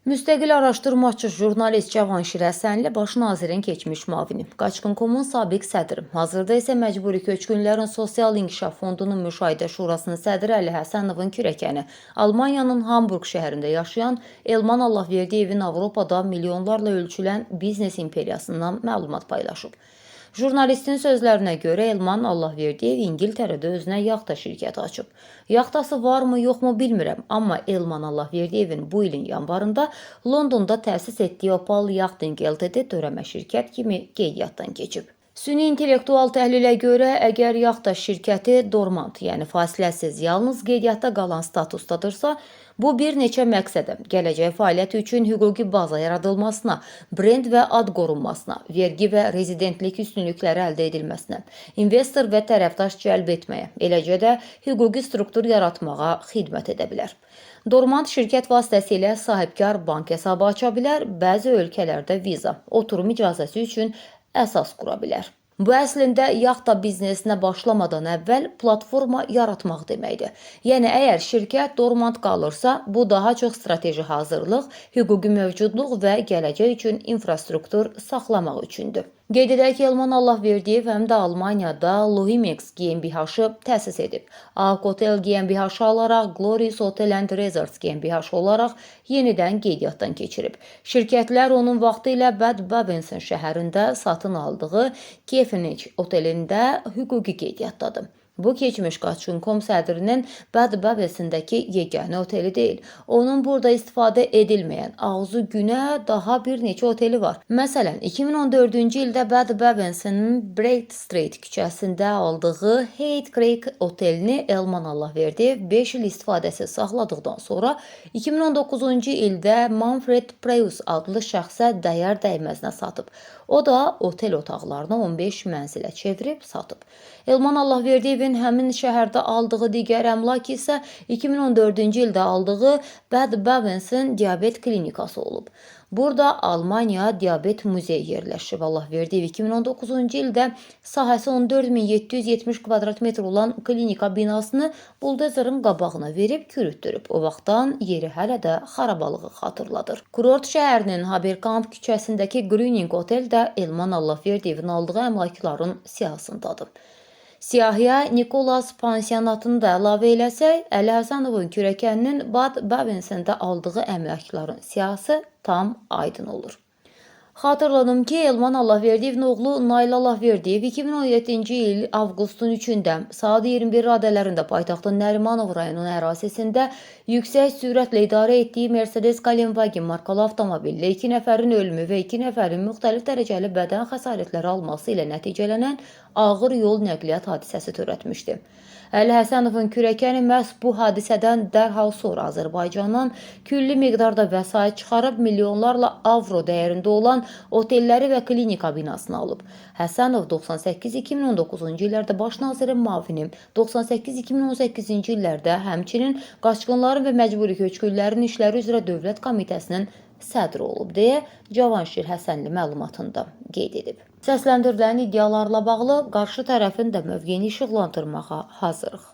Müstəqil araşdırmaçı jurnalist Cavanşir Həsənli baş nazirin keçmiş müavini, Qaçqın.com-un sabiq sədri, hazırda isə Məcburi Köçkünlərin Sosial İnkişaf Fondunun Müşahidə Şurasının sədri Əli Həsənovun kürəkəni, Almaniyanın Hamburq şəhərində yaşayan Elman Allahverdiyevin Avropada milyonlarla ölçülən biznes imperiyasından məlumat paylaşıb. Jurnalistin sözlərinə görə Elman Allahverdiyev İngiltərədə özünə yaxta şirkəti açıb. Yaxtası varmı, yoxmu bilmirəm, amma Elman Allahverdiyevin bu ilin yanvarında Londonda təsis etdiyi Opal Yachting Ltd törəmə şirkət kimi qeydiyyatdan keçib. Süni intellektual təhlilə görə, əgər yaxta şirkəti dormant, yəni fasiləsiz, yalnız qeydiyyatda qalan statusdadırsa, bu bir neçə məqsədə, gələcək fəaliyyəti üçün hüquqi baza yaradılmasına, brend və ad qorunmasına, vergi və rezidentlik üstünlükləri əldə edilməsinə, investor və tərəfdaş cəlb etməyə, eləcə də hüquqi struktur yaratmağa xidmət edə bilər. Dormant şirkət vasitəsilə sahibkar bank hesabı aça bilər, bəzi ölkələrdə viza, oturum icazəsi üçün əsas qura bilər. Bu əslində yaxta biznesinə başlamadan əvvəl platforma yaratmaq deməkdir. Yəni, əgər şirkət dormant qalırsa, bu daha çox strateji hazırlıq, hüquqi mövcudluq və gələcək üçün infrastruktur saxlamaq üçündür. Qeyd edək ki, Elman Allahverdiyev həm də Almaniyada Lohimex GmbH-ı təsis edib. AK Hotel GmbH alaraq Glorious Hotel and Resorts GmbH olaraq yenidən qeydiyyatdan keçirib. Şirkətlər onun vaxtı ilə Bad Babenson şəhərində satın aldığı Kefenich otelində hüquqi qeydiyyatdadır. Bu keçmiş Qaçqın.com sədrinin Bad Babensindəki yeganə oteli deyil. Onun burada istifadə edilməyən ağzı günə daha bir neçə oteli var. Məsələn, 2014-cü ildə Bad Babensinin Bright Street küçəsində aldığı Hyde Creek otelini Elman Allahverdiyev 5 il istifadəsi saxladıqdan sonra 2019-cu ildə Manfred Preus adlı şəxsə dəyər dəyməzinə satıb. O da otel otaqlarını 15 mənzilə çevirib satıb. Elman Allahverdiyevin həmin şəhərdə aldığı digər əmlak isə 2014-cü ildə aldığı Bad Babenson diabet klinikası olub. Burada Almaniya Diabet Muzeyi yerləşib. Allahverdiyev 2019-cu ildə sahəsi 14.770 kvadrat metr olan klinika binasını buldozerın qabağına verib kürütdürüb. O vaxtdan yeri hələ də xarabalığı xatırladır. Kurort şəhərinin Haberkamp küçəsindəki Grüning Hotel də Elman Allahverdiyevin aldığı əmlakların siyahısındadır. Siyahıya Nikolas pansionatını da əlavə eləsək, Əli Həsənovun kürəkəninin Bad Babensində aldığı əmlakların siyahısı tam aydın olur. Xatırladım ki, Elman Allahverdiyevin oğlu Nail Allahverdiyev 2017-ci il avqustun 3-də saat 21 radələrində paytaxtın Nərimanov rayonunun ərazisində yüksək sürətlə idarə etdiyi Mercedes Kalenwagen markalı avtomobillə 2 nəfərin ölümü və 2 nəfərin müxtəlif dərəcəli bədən xəsarətləri alması ilə nəticələnən ağır yol nəqliyyat hadisəsi törətmişdi. Əli Həsənovun kürəkəni məhz bu hadisədən dərhal sonra Azərbaycandan külli miqdarda vəsait çıxarıb milyonlarla avro dəyərində olan otelləri və klinika binasını alıb. Həsənov 98-2019-cu illərdə baş nazirin müavini, 98-2018-ci illərdə həmçinin Qaçqınların və Məcburi Köçkünlərin İşləri üzrə Dövlət Komitəsinin sədri olub, deyə Cavanşir Həsənli məlumatında qeyd edib. Səsləndirilən iddialarla bağlı qarşı tərəfin də mövqeyini işıqlandırmağa hazırıq.